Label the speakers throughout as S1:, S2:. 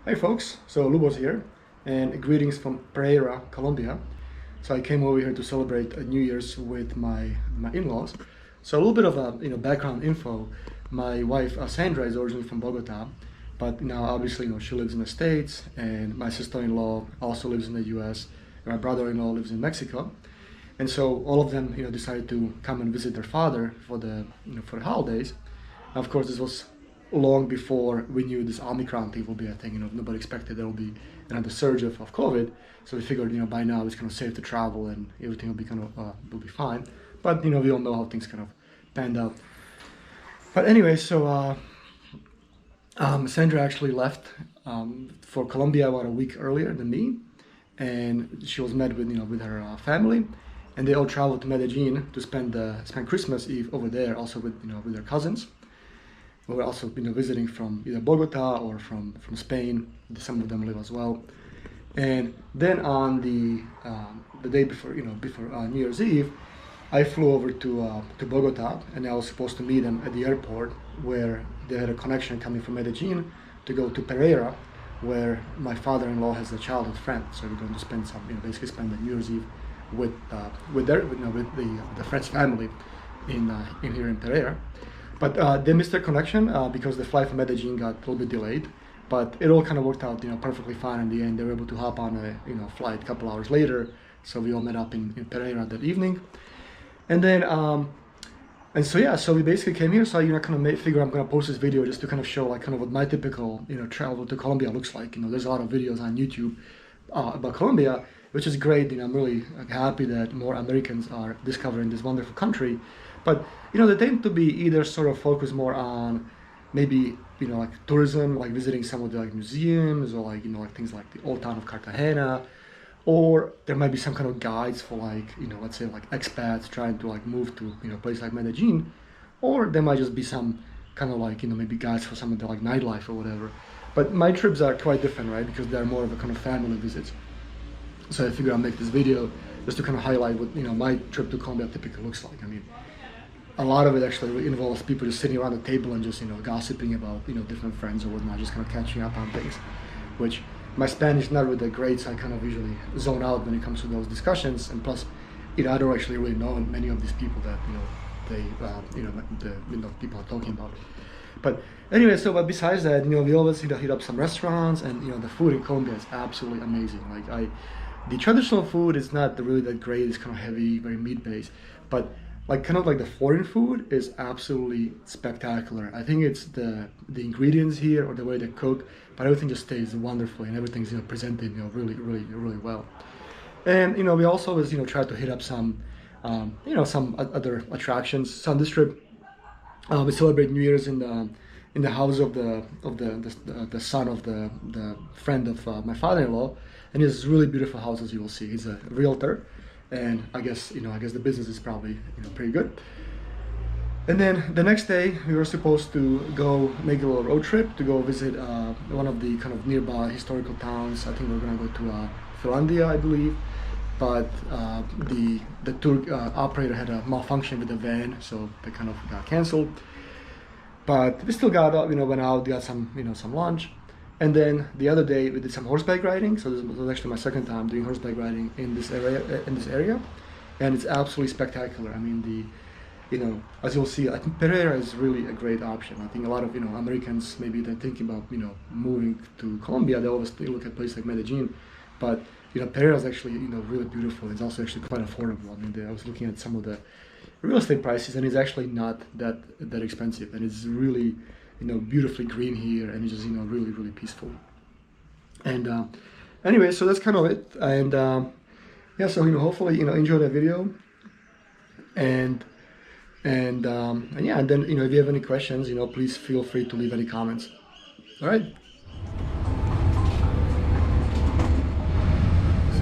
S1: Hey folks, so Lubo's here, and greetings from Pereira, Colombia. So I came over here to celebrate New Year's with my in-laws. So a little bit of a background info. My wife Sandra is originally from Bogota, but now obviously she lives in the States, and my sister-in-law also lives in the U.S. And my brother-in-law lives in Mexico, and so all of them decided to come and visit their father for the for the holidays. Of course, this was long before we knew this Omicron thing will be a thing. Nobody expected there will be another surge of COVID. So we figured, by now it's kind of safe to travel and everything will be will be fine. But we all know how things kind of panned out. But anyway, so Sandra actually left for Colombia about a week earlier than me, and she was met with with her family, and they all traveled to Medellin to spend Christmas Eve over there, also with with their cousins. We were also visiting from either Bogota or from Spain. Some of them live as well. And then on the day before New Year's Eve, I flew over to Bogota, and I was supposed to meet them at the airport, where they had a connection coming from Medellin to go to Pereira, where my father-in-law has a childhood friend. So we're going to spend basically spend the New Year's Eve with the friend's family in here in Pereira. But they missed their connection because the flight from Medellin got a little bit delayed. But it all kind of worked out, perfectly fine in the end. They were able to hop on a flight a couple hours later. So we all met up in Pereira that evening. And then, so we basically came here. So kind of figure I'm gonna post this video just to kind of show kind of what my typical travel to Colombia looks like. There's a lot of videos on YouTube about Colombia, which is great. I'm really happy that more Americans are discovering this wonderful country. But they tend to be either sort of focused more on maybe like tourism, like visiting some of the museums, or like things like the old town of Cartagena, or there might be some kind of guides for let's say expats trying to move to a place like Medellin, or there might just be some kind of maybe guides for some of the nightlife or whatever. But my trips are quite different, right? Because they're more of a kind of family visits. So I figured I'll make this video just to kind of highlight what my trip to Colombia typically looks like. I mean, a lot of it actually involves people just sitting around the table and just gossiping about different friends or whatnot, just kind of catching up on things. Which my Spanish is not really that great, so I kind of usually zone out when it comes to those discussions. And plus, I don't actually really know many of these people that the people are talking about. But anyway, but besides that, we always hit up some restaurants, and the food in Colombia is absolutely amazing. The traditional food is not really that great. It's kind of heavy, very meat based, but the foreign food is absolutely spectacular. I think it's the ingredients here or the way they cook, but everything just tastes wonderfully, and everything's presented really well. And we also always try to hit up some some other attractions. So on this trip, we celebrate New Year's in the house of the son of the friend of my father-in-law, and it's a really beautiful house, as you will see. He's a realtor. And I guess the business is probably pretty good. And then the next day we were supposed to go make a little road trip to go visit one of the kind of nearby historical towns. I think we're gonna go to Filandia, I believe. But the tour operator had a malfunction with the van, so they kind of got canceled. But we still got went out, got some some lunch. And then the other day we did some horseback riding. So this was actually my second time doing horseback riding in this area, and it's absolutely spectacular. I mean, as you'll see, I think Pereira is really a great option. I think a lot of Americans, maybe they're thinking about moving to Colombia. They always look at places like Medellin, but Pereira is actually really beautiful. It's also actually quite affordable. I mean, I was looking at some of the real estate prices, and it's actually not that expensive, and it's really beautifully green here, and it's just really peaceful. And anyway, so that's kind of it. And yeah, so hopefully enjoy that video. And yeah, and then if you have any questions, please feel free to leave any comments. All right.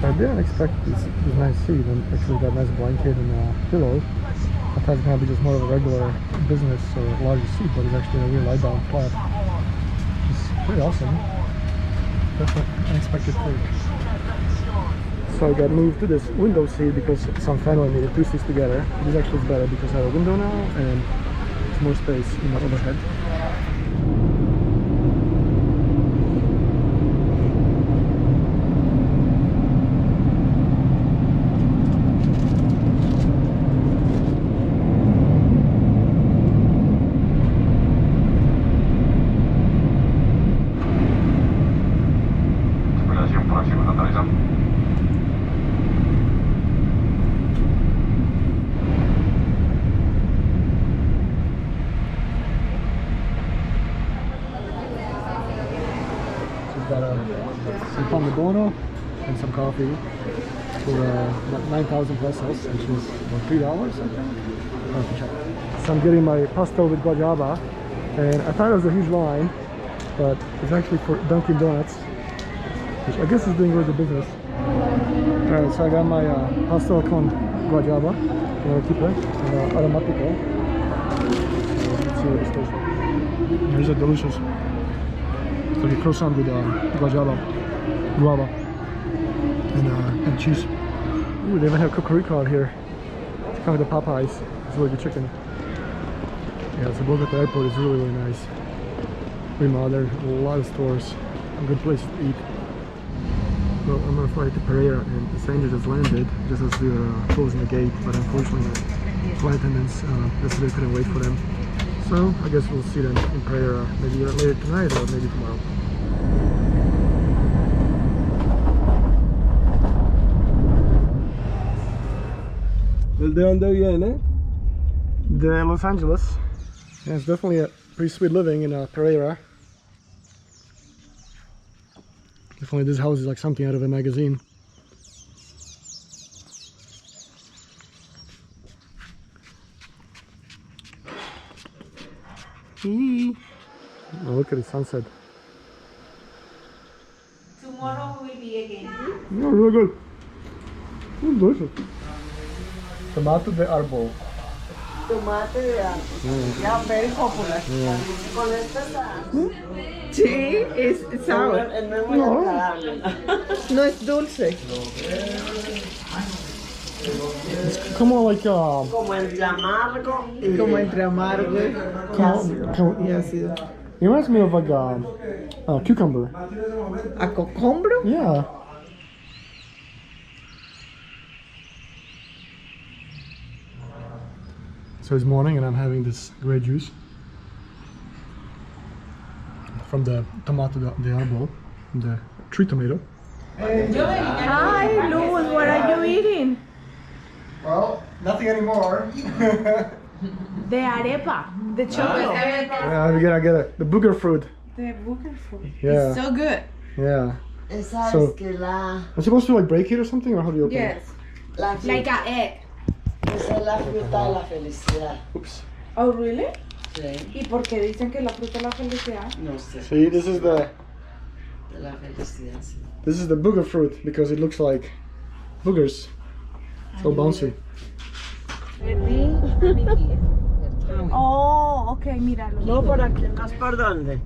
S1: So I didn't expect this nice seat, and actually got a nice blanket and pillows. I thought it was going to be just more of a regular business or larger seat, but it's actually a real lie down flat. It's pretty awesome. That's an unexpected thing. So I got moved to this window seat because some family needed two seats together. This actually is better because I have a window now and it's more space overhead. got some pan de bono and some coffee for 9,000 pesos, which is about $3, I think. I have to check. So I'm getting my pastel with guayaba, and I thought it was a huge line, but it's actually for Dunkin' Donuts, which I guess is doing really good business. Alright, so I got my pastel con guayaba, keep it, and aromatico. Let's see what this tastes like. These are delicious. It's like a croissant with guava, and cheese. Ooh, they even have cocorico out here. It's kind of the Popeyes. It's really good chicken. Yeah, so Bogota Airport is really, really nice. Remodeled, a lot of stores, a good place to eat. Well, I'm gonna fly to Pereira, and Sandra just landed just as we were closing the gate, but unfortunately the flight attendants yesterday couldn't wait for them. So I guess we'll see them in Pereira maybe later tonight or maybe tomorrow.
S2: ¿De dónde viene?
S1: De Los Angeles. Yeah, it's definitely a pretty sweet living in Pereira. Definitely this house is like something out of a magazine. Oh, look at the sunset.
S3: Tomorrow we will be again.
S1: Oh, really good. Delicious. Tomato de árbol.
S3: Tomate de árbol. Yeah, very popular. Con esta sí, es sour. No es muy agradable. No es dulce.
S1: It's como like
S3: Como entre amargo. Como entre amargo y ácido.
S1: it reminds me of like a cucumber.
S3: ¿A cocombro?
S1: Yeah. So it's morning and I'm having this great juice from the tomato de árbol, the tree tomato.
S3: Hi, Luz, what are you eating?
S1: Well, nothing anymore.
S3: The arepa, the chocolate.
S1: Yeah, I get it. The booger fruit.
S3: The booger fruit.
S1: Yeah.
S3: It's so good.
S1: Yeah.
S4: Esa
S1: So-
S4: es que la,
S1: I'm supposed to like break it or something, or how do you open
S3: Yes,
S4: la
S3: like
S4: fruta,
S3: an egg.
S4: esa es la fruta de la felicidad.
S1: it? Oops.
S3: Oh, really?
S4: Sí,
S3: ¿Y por qué dicen que la fruta es la felicidad?
S4: no sé,
S1: See, this is the
S4: de la felicidad, sí.
S1: booger fruit because it looks like boogers. So bouncy.
S3: Oh, ok, míralo.
S4: No, por aquí, ¿más por dónde?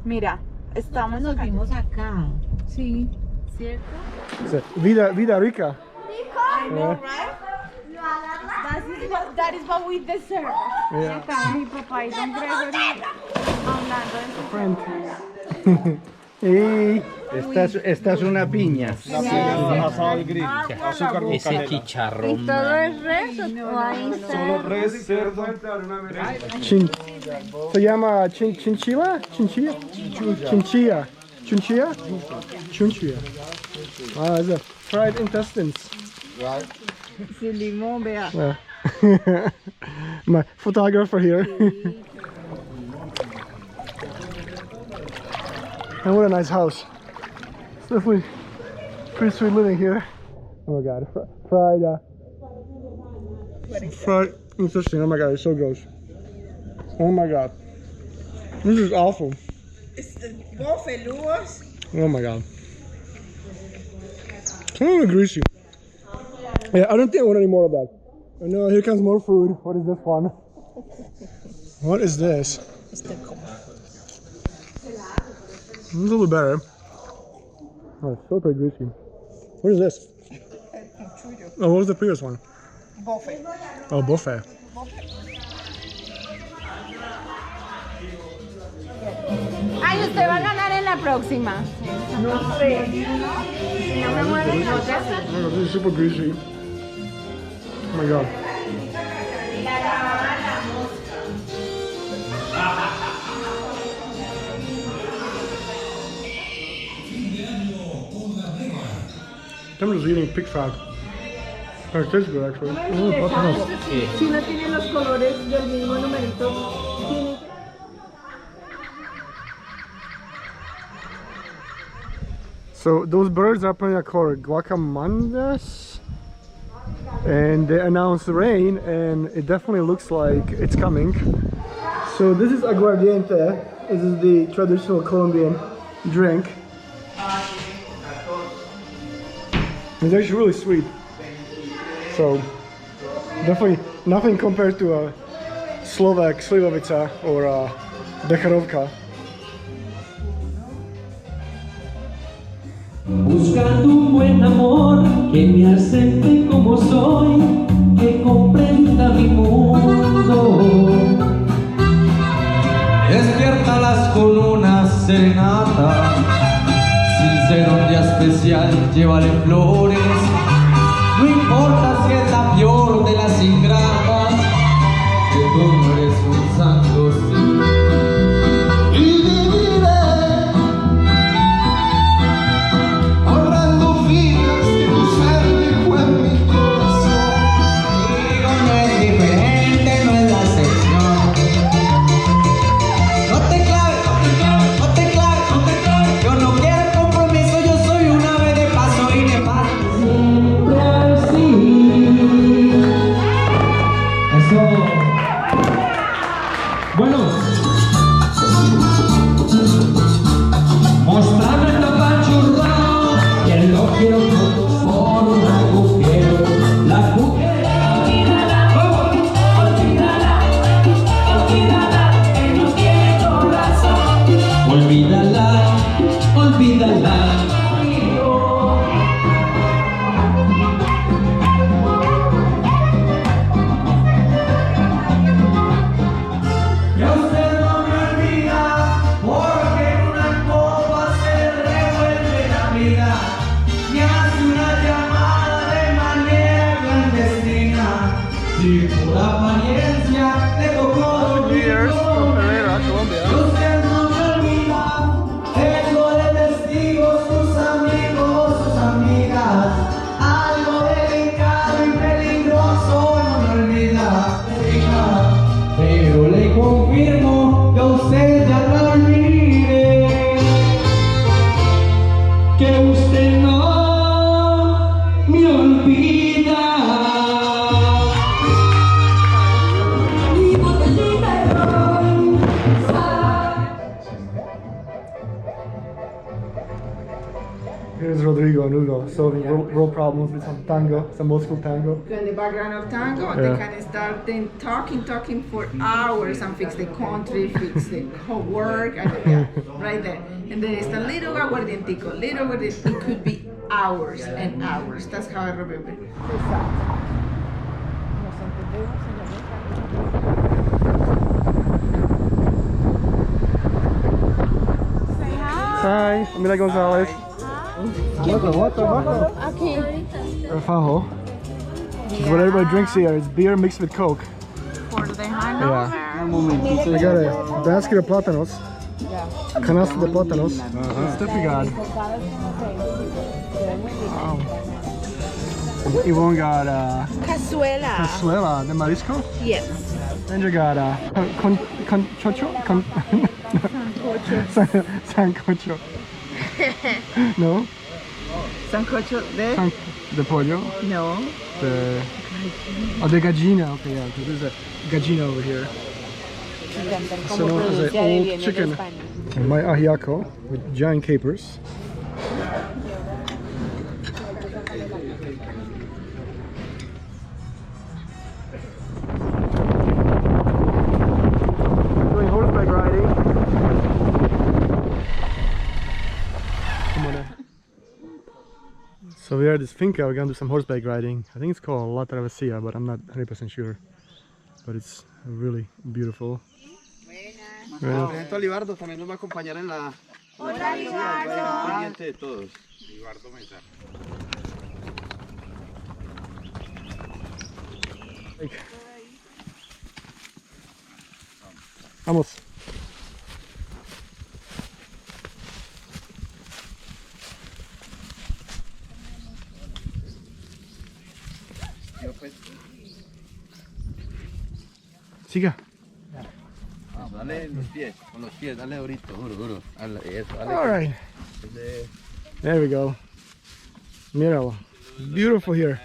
S3: Mira, estamos nos vimos acá. Sí. ¿Cierto?
S1: So, vida rica.
S3: I know, right? That is what we deserve.
S1: Yeah.
S3: Acá mi papá y don Gregory hablando de su
S1: Friend. Hey.
S5: Esta es una piña.
S2: Asado de grill. Azúcar con
S5: Ese
S2: canela.
S5: chicharrón.
S6: ¿Todo es res o ahí está?
S2: Solo res, cerdo.
S1: Se llama chinchilla? Chinchilla? Chinchilla. Chinchilla? Chinchilla. Ah, it's a fried intestines.
S6: Sin limón, vea.
S1: Yeah. My photographer here. And what a nice house. It's definitely pretty sweet living here. Oh my god, fried intestine. Oh my god, it's so gross. Oh my god, this is awful. Oh my god, it's a little greasy. Yeah, I don't think I want any more of that. Oh no, here comes more food. What is this one? What is this? It's a little better. Oh, it's so pretty greasy. What is this? Oh, what was the previous one? Buffet. Oh, buffet.
S6: Ay, usted va a ganar en la próxima.
S3: No sé.
S6: Si no me mueve, no te hace.
S1: Oh, this is super greasy. Oh my god. I'm just eating pig fat. Oh, it tastes good actually. Oh, papas.
S3: Si no tiene los colores del mismo numerito, tiene
S1: So those birds are apparently called guacamandas, and they announced rain, and it definitely looks like it's coming. So this is aguardiente. This is the traditional Colombian drink. It's actually really sweet. So definitely nothing compared to a Slovak slivovica or a becherovka.
S7: Buscando un buen amor que me acepte como soy, que comprenda mi mundo. Despiértalas con una serenata, sin ser un día especial, llévale flores. No importa si es la peor de las ingratas, que tú no eres un santo, sí. Bueno, mostrame el tapachurrao, que lo quiero todo por un agujero. La agujera, olvídala, que no tiene corazón. Olvídala, olvídala.
S1: Years from Pereira, Colombia.
S7: Usted no me olvida, tengo de testigos sus amigos, sus amigas. Algo delicado y peligroso no me olvida, pero le confirmo que usted ya no olvide, que usted no me olvida.
S1: Here's Rodrigo and Hugo solving real problems with some tango, some old school tango.
S6: In the background of tango, they can start then talking for hours and fix the country, fix the work, and yeah, right there. And then it's a little aguardientico, it could be hours and hours. That's how I remember.
S1: Hi, Camila Gonzalez.
S6: Aquí.
S1: Fajo. It's what everybody drinks here. It's beer mixed with Coke.
S6: For the hangover.
S1: I got a basket of plátanos. Canasta de plátanos. What stuff we got? Wow. Yvonne got
S6: Cazuela.
S1: cazuela de marisco.
S6: Yes.
S1: And you got conchocho? Sancocho. No?
S6: Sancocho de?
S1: De pollo?
S6: No.
S1: De gallina. Okay, yeah, because there's a gallina over here. So known as an old chicken. And my ajiaco with giant capers. Doing horseback riding. Come on. So we are at this finca. We're gonna do some horseback riding. I think it's called La Travesía, but I'm not 100% sure. But it's really beautiful.
S8: El presidente Olivardo también nos va a acompañar en la... Hola, Olivardo. Pendiente de todos. Olivardo Mesa.
S1: Vamos. Siga.
S8: Dale los pies, con los pies, dale durito, duro. Dale, eso, dale.
S1: All right. There we go. Míralo. Beautiful here.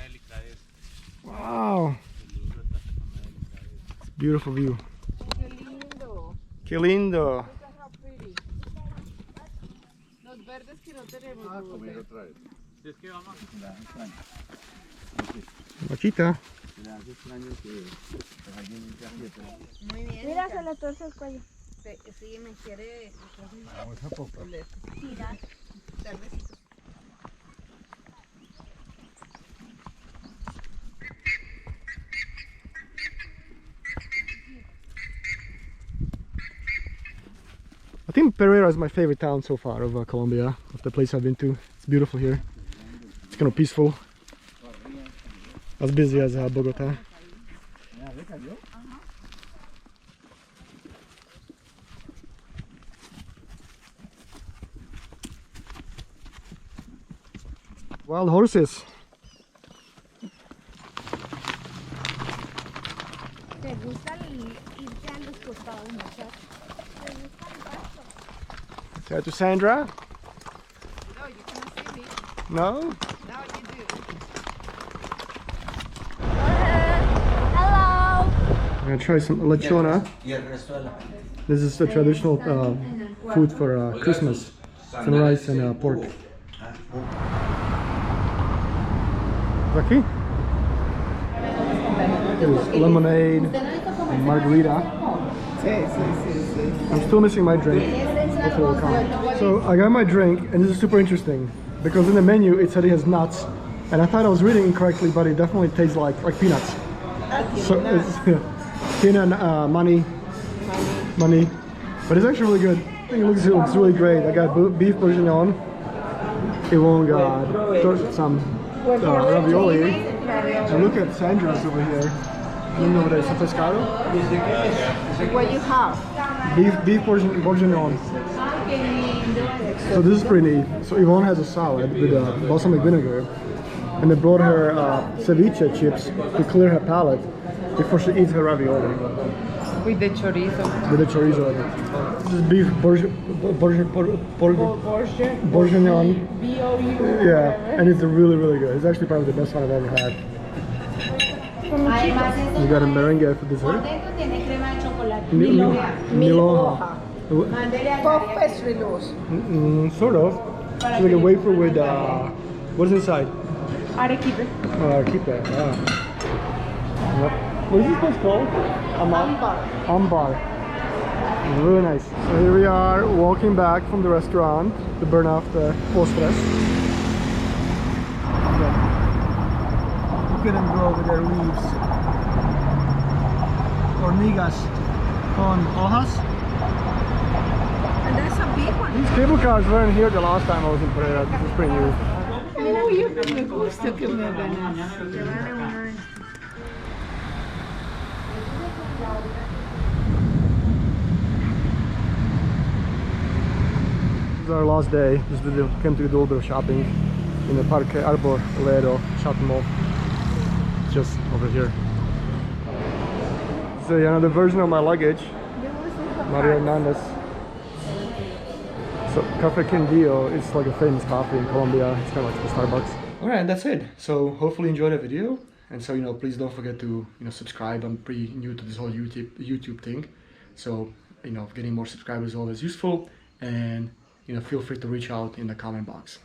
S1: Wow. Beautiful view. Qué lindo.
S6: Los verdes que no tenemos.
S1: Machita.
S9: Mira, se le torce el cuello.
S6: Sí, me quiere.
S1: I think Pereira is my favorite town so far of Colombia, of the place I've been to. It's beautiful here. It's kind of peaceful. As busy as Bogota. Wild horses.
S9: ¿Te gusta irte a los costados, muchachos? ¿Te gusta el pasto?
S1: Say hi to Sandra.
S6: No, you cannot see me.
S1: No?
S6: Now you do.
S9: Hello.
S1: I'm gonna try some lechona. This is the traditional food for Christmas. Some rice and pork. Aquí? There's lemonade, and margarita. I'm still missing my drink. Hopefully it will come. So I got my drink, and this is super interesting because in the menu it said it has nuts, and I thought I was reading incorrectly, but it definitely tastes like peanuts. So it's peanut money, but it's actually really good. I think it looks really great. I got beef bourguignon. It won't got some ravioli. And look at Sandra's over here. You know what is pescado?
S6: What you have?
S1: Beef bourguignon. So this is pretty neat. So Yvonne has a salad with balsamic vinegar, and they brought her ceviche chips to clear her palate before she eats her ravioli.
S6: With the chorizo.
S1: With the chorizo. This is beef bourguignon. Yeah, and it's really good. It's actually probably the best one I've ever had. You got a merengue for dessert? Milo.
S6: Puff pastry loaves.
S1: Sort of. It's like a wafer with what's inside?
S6: Arequipe.
S1: Arequipe. Yep. What is this place called? Ambar. Really nice. So here we are walking back from the restaurant to burn off the postres. Look at them go with their leaves. Hormigas con hojas.
S6: And that's a big one.
S1: These cable cars weren't here the last time I was in Pereira. This is pretty new.
S6: Uy, me gusta que me ganas.
S1: This is our last day. Just came to do a little bit of shopping in the Parque Arbolero shopping mall. Just over here. So another version of my luggage. Mario Hernandez. So Café Quindío is like a famous coffee in Colombia. It's kind of like the Starbucks. Alright, that's it. So hopefully you enjoyed the video. And so, please don't forget to, subscribe. I'm pretty new to this whole YouTube thing. So, getting more subscribers is always useful. And, feel free to reach out in the comment box.